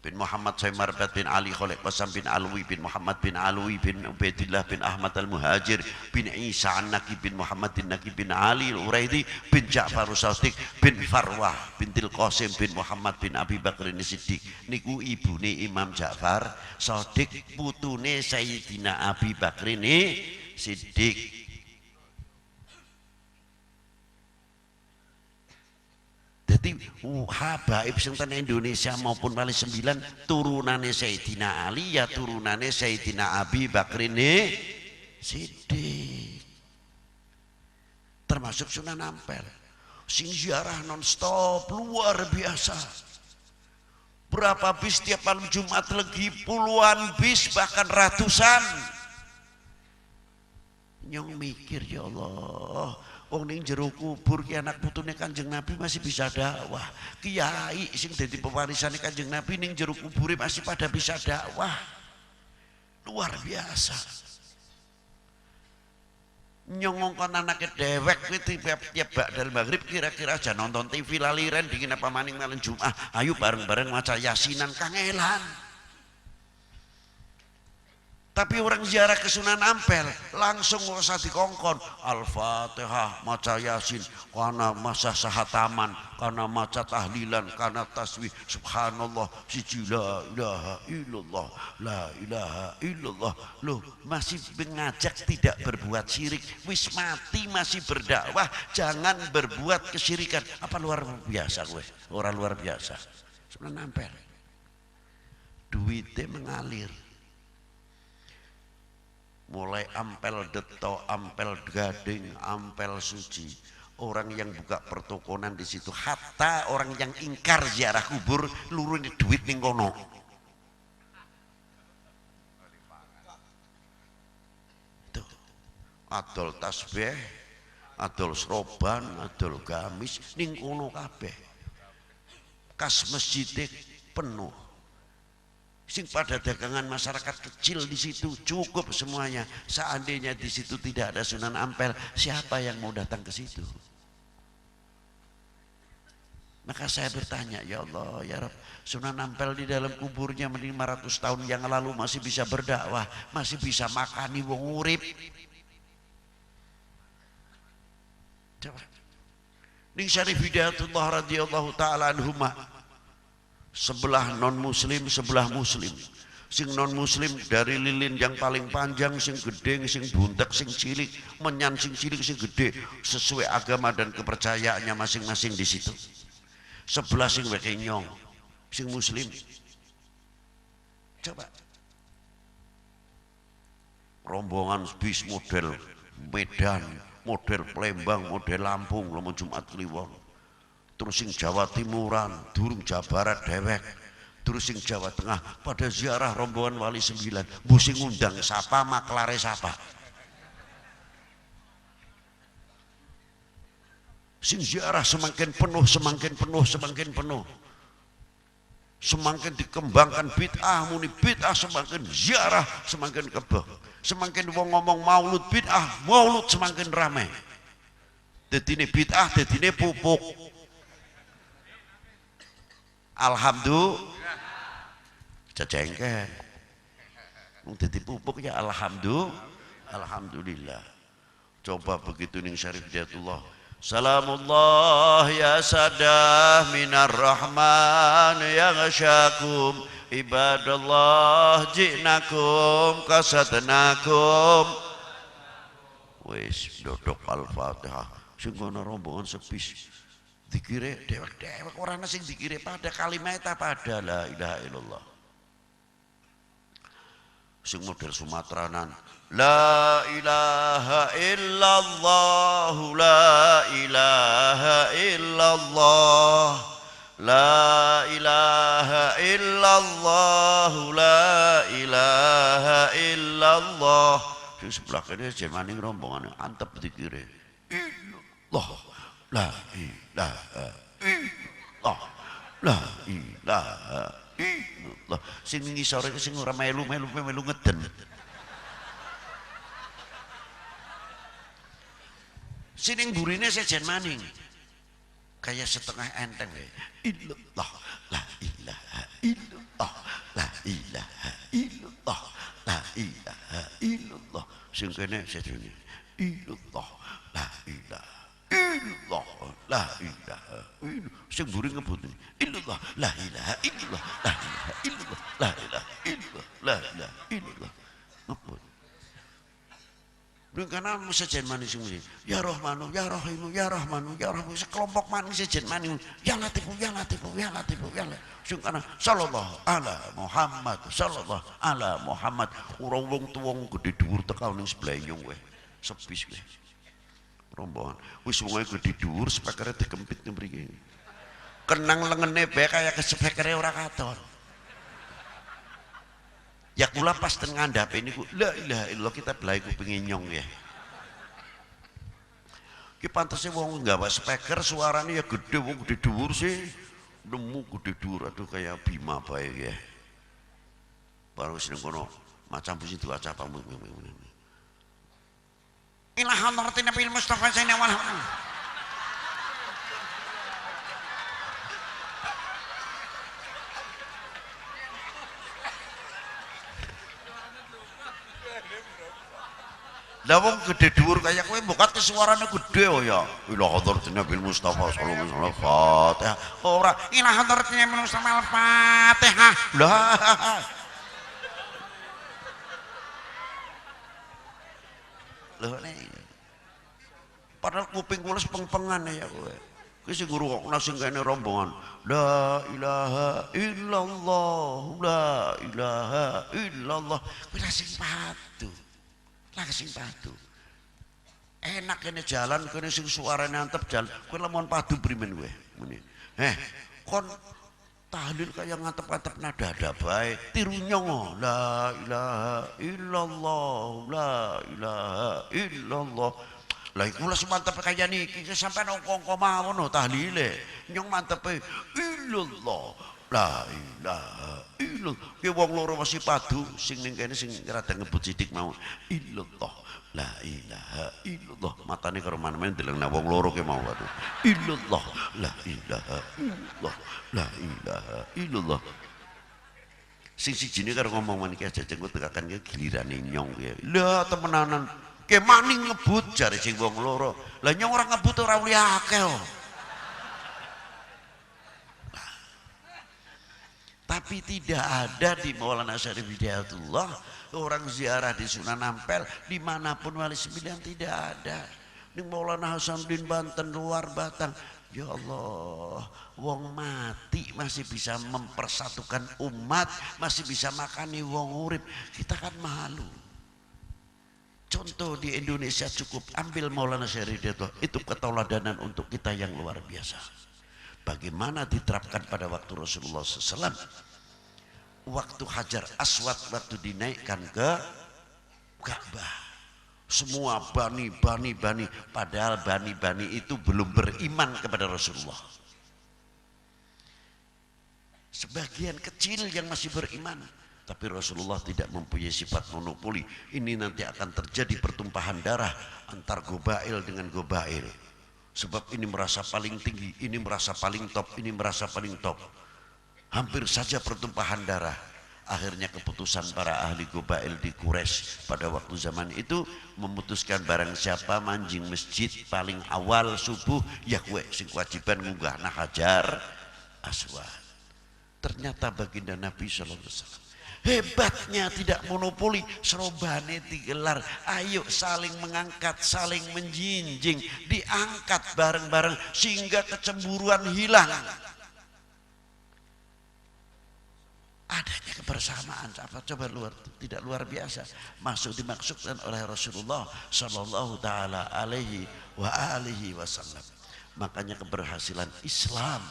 bin Muhammad Sahib Marbat bin Ali Khalid Qasam bin Alwi bin Muhammad bin Alwi bin Ubaidillah bin Ahmad Al-Muhajir bin Isa An-Naqi bin Muhammad Naqi bin Ali Al-Uraidi bin Ja'far Shadiq bin Farwah bin Til Qasim bin Muhammad bin Abi Bakr Siddiq niku ibune Imam Ja'far Shadiq putune Sayyidina Abi Bakr Siddiq jadi habaib sing ten Indonesia maupun wali 9 turunane Sayyidina Ali ya turunane Sayyidina Abi Bakr Siddiq termasuk Sunan Ampel sing ziarah non-stop luar biasa berapa bis tiap malam Jumat Legi puluhan bis bahkan ratusan Nyong mikir ya Allah, wong ning jero kubur ki anak putune Kanjeng Nabi masih bisa dakwah. Kiai sing dadi pewarisane Kanjeng Nabi ning jero kubure masih pada bisa dakwah. Luar biasa. Nyong ngongkon anake dewek kuwi tiap bakdal maghrib kira-kira aja nonton TV laliren dingin apa maning malam Jumat. Ayo bareng-bareng maca Yasinan kangelan. Tapi orang ziarah ke Sunan Ampel langsung usah dikongkon Al-Fatihah, maca Yasin, karena masa sahataman, karena maca tahlilan, karena tasbih subhanallah, siji la ilaha illallah, la ilaha illallah. Loh, masih mengajak tidak berbuat syirik, wis mati masih berdakwah, jangan berbuat kesyirikan. Apa luar biasa gue? Orang luar biasa. Sunan Ampel duitnya mengalir, mulai Ampel Deto, Ampel Gading, Ampel Suci. Orang yang buka pertokonan di situ, hatta orang yang ingkar ziarah kubur luruhin duit ning kono. Tuh, adol tasbih, adol seroban, adol gamis ning kono kabeh. Kas masjid penuh. Sing pada dagangan masyarakat kecil di situ cukup semuanya. Seandainya di situ tidak ada Sunan Ampel, siapa yang mau datang ke situ? Maka saya bertanya, ya Allah, ya Rabb, Sunan Ampel di dalam kuburnya 500 tahun yang lalu masih bisa berdakwah, masih bisa makani wong urip. Coba. Ning Syarif Hidayatullah radhiyallahu taala anhuma, sebelah non muslim, sebelah muslim. Sing non muslim dari lilin yang paling panjang, sing gede, sing buntek, sing cilik, menyan sing cilik, sing gede, sesuai agama dan kepercayaannya masing-masing di situ. Sebelah sing weke nyong, sing muslim. Coba rombongan bis model Medan, model Palembang, model Lampung, lama Jumat Kliwon. Terus sing Jawa Timuran, durung Jawa Barat dewek, terus sing Jawa Tengah pada ziarah rombongan Wali 9, busing undang sapa maklare sapa. Sing ziarah semakin penuh, semakin penuh, semakin penuh. Semakin dikembangkan bid'ah, muni bid'ah semakin ziarah semakin kebeh. Semakin wong ngomong maulud bid'ah, maulud semakin ramai. Dadine bid'ah, dadine pupuk. Alhamdulillah, cecengken. Wong dadi pupuk ya alhamdulillah. Coba begitu ning Syarif Hidayatullah. Salamullah ya sadah minar rahman ya ghasyakum ibadallah jinakum kasatnakum. Wis dodok Al-Fatihah sing ana rombongan sepis. Dikire dewek-dewek orang sing dikire pada kalimat pada la ilaha illallah. Sing model Sumatranan, la ilaha illallah, la ilaha illallah, la ilaha illallah, la ilaha illallah. Di sebelah kiri jemaning rombongan antep dikire Allah, la ilaha illallah, la ilaha illallah. Sing ngisore sing ora melu ngeden. Sing burine sejen maning kayak setengah enteng ya. Illallah, la ilaha illallah, la ilaha illallah, la ilaha illallah. Sing kene sejene illallah, la ilaha illallah, la ilaha illallah. Sing mburi ngebut illallah, la ilaha illallah, la ilaha illallah, la ilaha illallah, la ilaha illallah. Ngebut. Karena sejen manis sing ya Rahmanu, ya Rahimu, ya Rahmanu, ya Rahimu, sekelompok manis sejen manis, ya Latifu, ya Latifu, ya Latifu, ya Latifu. Sing kana sallallahu ala Muhammad, sallallahu ala Muhammad. Urang wong tuwong gede dhuwur teka ning sebelah nyong kowe. Sepis kowe. Rombongan wis wonge gede dhuwur spekere dikempit mriki. Kenang lengene bae kaya kespekere ora katon. Ya kula pas ten ngandhape niku la ilaha illallah kita belahi kupinge nyong ya. Ki pantese wong nggawa speaker suarane ya gede, wong gede dhuwur sih. Nemu gede dhuwur aduh kayak Bima bae ya. Baru sing kono macam pusi dua capamu. Ila hadratin Nabi Mustafa sallallahu alaihi wasallam. Lah wong gede dhuwur kaya kowe mbokate suarane gede oh ya. Ila hadratin Nabi Mustafa sallallahu alaihi wasallam. Fatihah. Ora ila hadratin Nabi Mustafa Al-Fatihah. Lah. Loh nih. Padahal kuping kula peng-pengan ya kowe. Ki sing ngrungokno sing kene rombongan. La ilaha illallah, la ilaha illallah. Kuwi sing padu. Lah sing padu. Enak kene jalan kene sing suarane antep jalan. Kowe lemon padu primen kowe. Muni. Kon tahlil kaya ngantep-ngantep nada ada bae. Tiru nyong. La ilaha illallah, la ilaha illallah. Lah iku wis mantep kaya niki sampean angka-angka mawon tahlile. Nyong mantepe illallah. La ilaha illallah. Ki wong loro masih padu sing ning kene sing rada ngebut sithik mau. Illallah. La ilaha illallah. Matane karo mana-mana delengna wong loro ki mau waduh. Illallah. La ilaha illallah. La ilaha illallah. Sing sijine karo ngomong meniki aja jenggot tekakan ki gilirane nyong ki. Lah temenanan ke maning ngebut jare sing wong loro. Lah nyong ora ngebut ora uli akeh. Tapi tidak ada di Maulana Syarif Hidayatullah orang ziarah di Sunan Ampel dimanapun Wali Sembilan tidak ada. Di Maulana Hasanuddin Banten luar Batang, ya Allah, wong mati masih bisa mempersatukan umat, masih bisa makani wong urip. Kita kan malu. Contoh di Indonesia cukup ambil Maulana Syarif Hidayatullah, itu ketauladanan untuk kita yang luar biasa. Bagaimana diterapkan pada waktu Rasulullah SAW, waktu Hajar Aswad, waktu dinaikkan ke Ka'bah, semua bani, padahal bani itu belum beriman kepada Rasulullah. Sebagian kecil yang masih beriman, tapi Rasulullah tidak mempunyai sifat monopoli. Ini nanti akan terjadi pertumpahan darah antar Gobail dengan Gobail. Sebab ini merasa paling tinggi, ini merasa paling top, ini merasa paling top. Hampir saja pertumpahan darah. Akhirnya keputusan para ahli Gobail di Quraisy pada waktu zaman itu memutuskan barang siapa manjing masjid paling awal subuh, ya kowe sing kewajiban ngunggahna Hajar Aswad. Ternyata baginda Nabi sallallahu alaihi wasallam hebatnya tidak monopoli, serobane digelar, ayo saling mengangkat, saling menjinjing, diangkat bareng-bareng sehingga kecemburuan hilang. Adanya kebersamaan, apa coba tidak luar biasa, dimaksudkan oleh Rasulullah Sallallahu Taala Alaihi Wasallam. Makanya keberhasilan Islam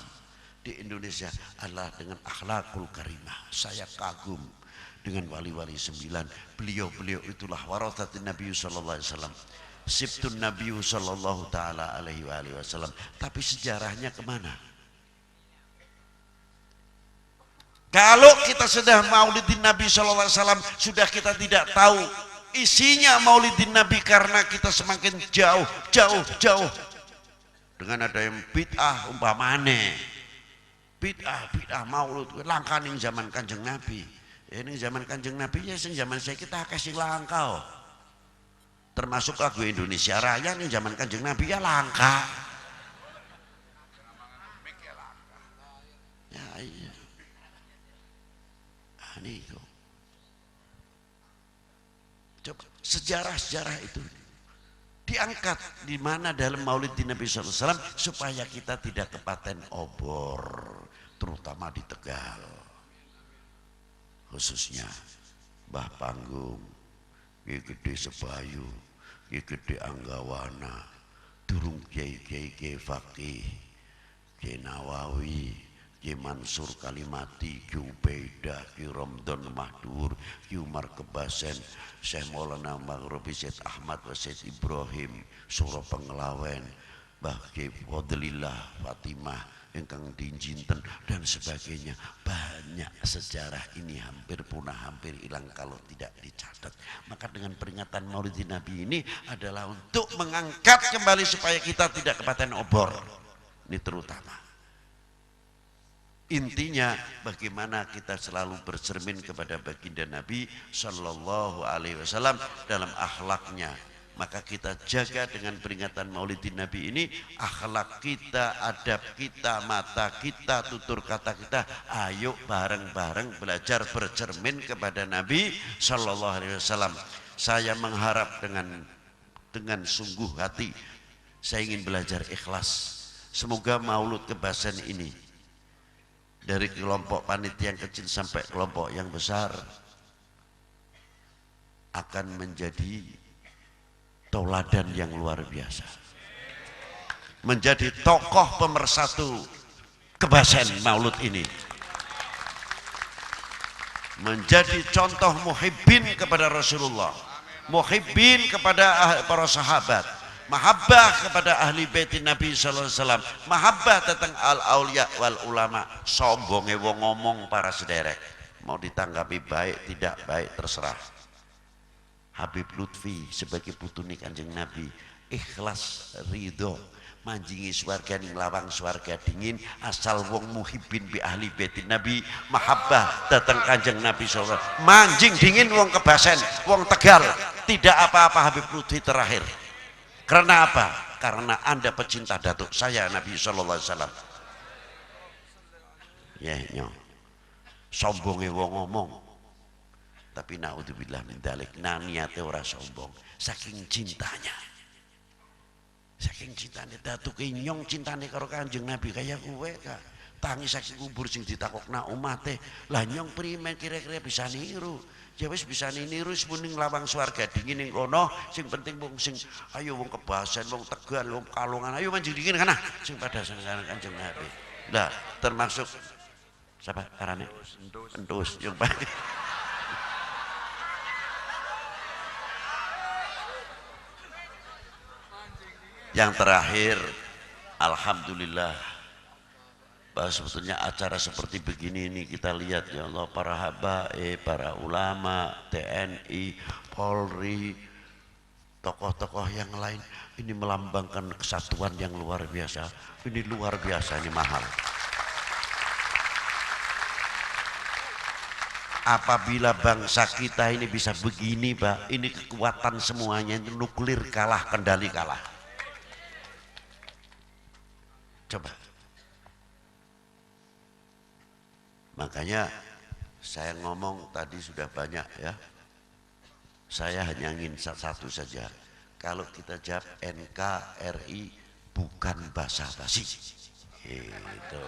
di Indonesia adalah dengan akhlakul karimah. Saya kagum dengan wali-wali 9. Beliau itulah warathatun Nabi sallallahu alaihi wasallam, sibtun Nabi sallallahu taala alaihi wasallam. Tapi sejarahnya kemana? Kalau kita sudah maulidin Nabi sallallahu alaihi wasallam, sudah kita tidak tahu isinya maulidin Nabi karena kita semakin jauh dengan ada yang bid'ah umpamane. Bid'ah maulud langka ning zaman Kanjeng Nabi. Ini zaman Kanjeng Nabi ya sing zaman saya kita kasih langka. Termasuk lagu Indonesia Raya nih zaman Kanjeng Nabi ya langka. Ya iya. Ini kok. Coba sejarah itu diangkat di mana dalam Maulid Nabi sallallahu alaihi wasallam supaya kita tidak kepaten obor, terutama di Tegal. Khususnya Mbah Panggung, Ki Gede Sebayu, Ki Gede Anggawana, durung kiai-kiai Fakih, Kiai Nawawi, Ki Mansur Kalimati, Ki Ubaidah, Ki Ramdan Mahdur, Ki Umar Kebasen, Syekh Maulana Maghribi Syed Ahmad wa Syed Ibrahim, Suro Pengelawen, Mbah Ki Fadlillah Fatimah ingkang dinjinten dan sebagainya. Banyak sejarah ini hampir punah, hampir hilang kalau tidak dicatat. Maka dengan peringatan Maulid Nabi ini adalah untuk mengangkat kembali supaya kita tidak kepaten obor. Ini terutama. Intinya bagaimana kita selalu bercermin kepada baginda Nabi Sallallahu Alaihi Wasallam dalam akhlaknya. Maka kita jaga dengan peringatan Maulidin Nabi ini akhlak kita, adab kita, mata kita, tutur kata kita. Ayo bareng-bareng belajar bercermin kepada Nabi Sallallahu Alaihi Wasallam. Saya mengharap dengan sungguh hati, saya ingin belajar ikhlas. Semoga Maulud Kebasen ini dari kelompok panitia yang kecil sampai kelompok yang besar akan menjadi tauladan yang luar biasa, menjadi tokoh pemersatu Kebasen Maulud ini, menjadi contoh muhibbin kepada Rasulullah, muhibbin kepada para sahabat, mahabbah kepada ahli bait Nabi sallallahu alaihi wasallam, mahabbah tentang al-auliya wal ulama. Sombonge wong ngomong para sederek, mau ditanggapi baik tidak baik terserah. Habib Lutfi sebagai putune Kanjeng Nabi ikhlas ridho manjingi swarga ning lawang swarga dingin asal wong muhibbin bi ahli bait Nabi, mahabbah datang Kanjeng Nabi sallallahu alaihi wasallam. Manjing dingin wong Kebasen, wong Tegal, tidak apa-apa Habib Lutfi terakhir. Karena apa? Karena Anda pecinta datuk saya Nabi sallallahu alaihi wasallam. Ya nyong. Sombonge wong ngomong. Tapi naudzubillah min dzalik, niate ora sombong, saking cintanya. Saking cintane datuk nyong cintane karo Kanjeng Nabi kaya kowe ka. Tangi saking kubur sing ditakokna umate. Lah nyong primen kira-kira bisa niru. Ya wis bisa niru semuning lawang swarga dingin ning kono, sing penting wong sing ayo wong Kebasen, wong Tegal, wong Kalongan, ayo manjing dingin kana sing pada senengan Kanjeng Nabi. Lah termasuk siapa karane? Entus yang yang terakhir, alhamdulillah bahwa sebetulnya acara seperti begini ini kita lihat ya Allah, para habaib, para ulama, TNI, Polri, tokoh-tokoh yang lain ini melambangkan kesatuan yang luar biasa. Ini luar biasa, ini mahal. Apabila bangsa kita ini bisa begini Pak, ini kekuatan semuanya, itu nuklir kalah, kendali kalah. Coba. Makanya saya ngomong tadi sudah banyak ya. Saya hanya ingin satu saja. Kalau kita jawab NKRI bukan basa-basi. Itu.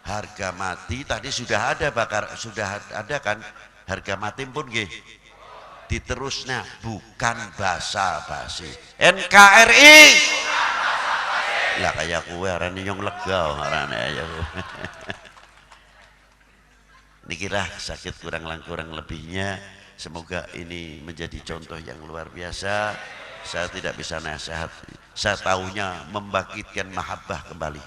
Harga mati tadi sudah ada sudah ada kan? Harga mati pun nggih. Diterusnya bukan basa-basi. NKRI. Lah kayak kowe arane nyong lega arane ya. Nikilah sakit kurang lebihnya. Semoga ini menjadi contoh yang luar biasa. Saya tidak bisa nasihat. Saya tahunya membangkitkan mahabbah kembali.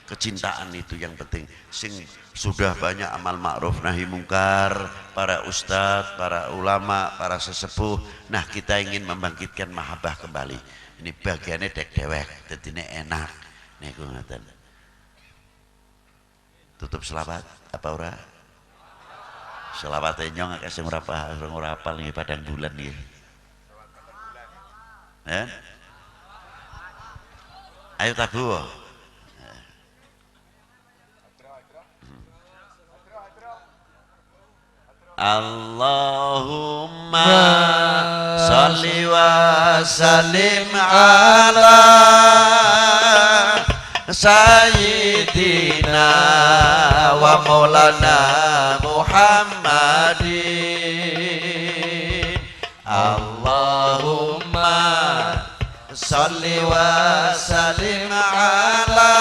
Kecintaan itu yang penting. Sing sudah banyak amal ma'ruf nahi mungkar, para ustadz, para ulama, para sesepuh. Nah kita ingin membangkitkan mahabbah kembali. Ini bagiannya dek-dewek, jadi enak. Niku ngoten. Tutup selawat apa ora? Selawat nyong akeh sing ora apal nggih padang bulan nggih. Ayo tabu. Allahumma salli wa sallim ala sayyidina wa maulana Muhammadin. Allahumma salli wa sallim ala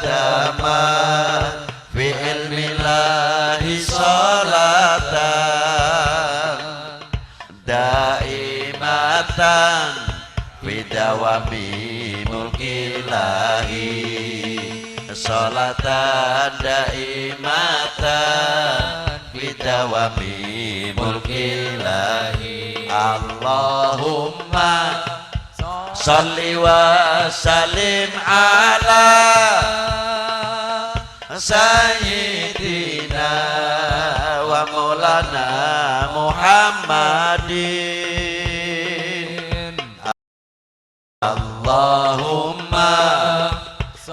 dama fi ilmillahi salatan daimatan fi dawami mulkillahi salatan daimatan fi dawami mulkillahi Allahumma salli wa sallim ala sayyidina wa maulana Muhammadin Allahumma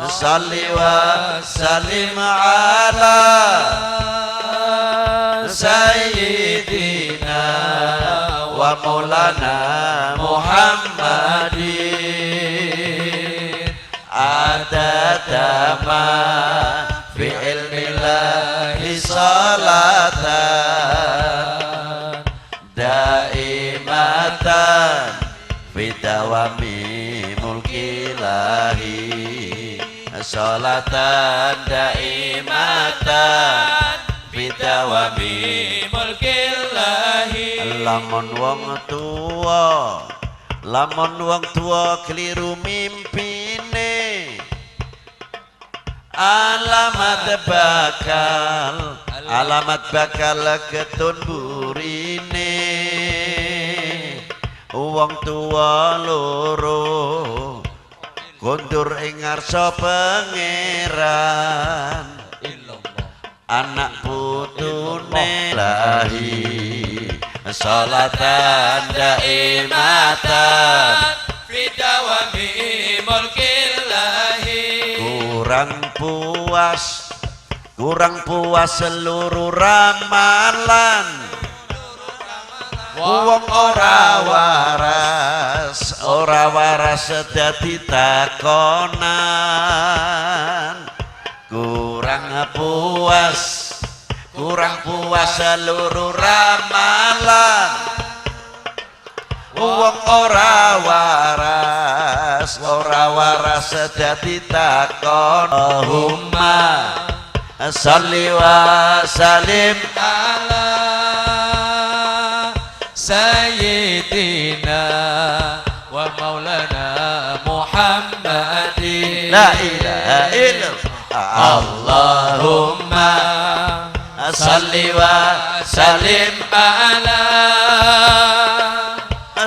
salli wa sallim ala sayyidina wa maulana Muhammadin adadama fi ilmillahi salatan daimatan fi dawami mulkillahi salatan daimatan fi dawami mulkillahi lamun wong tua keliru mimpine alamat bakal ketun burine wong tua loro kondur ing ngarsa pangeran anak putune lahi salatan daimatan fi dawami mulkillahi kurang puas seluruh ramalan wong ora waras dadi takonan kurang puas seluruh ramalan wong ora waras dadi takon Allahumma sholli wa sallim ala sayyidina wa maulana Muhammadin la ilaha illallah Allahumma sholli wa sallim ala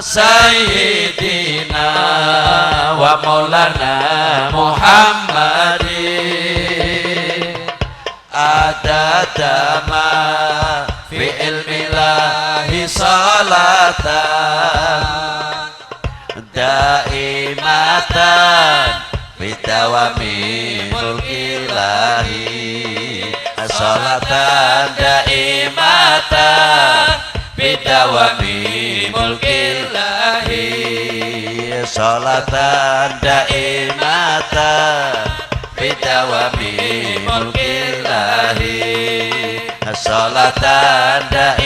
sayyidina wa maulana Muhammadin adadama fi ilmillahi salatan daimatan fi dawami mulkillahi salatan daimatan fi dawami mulkillahi salatan daimatan fi dawami mulkillahi salatan daimatan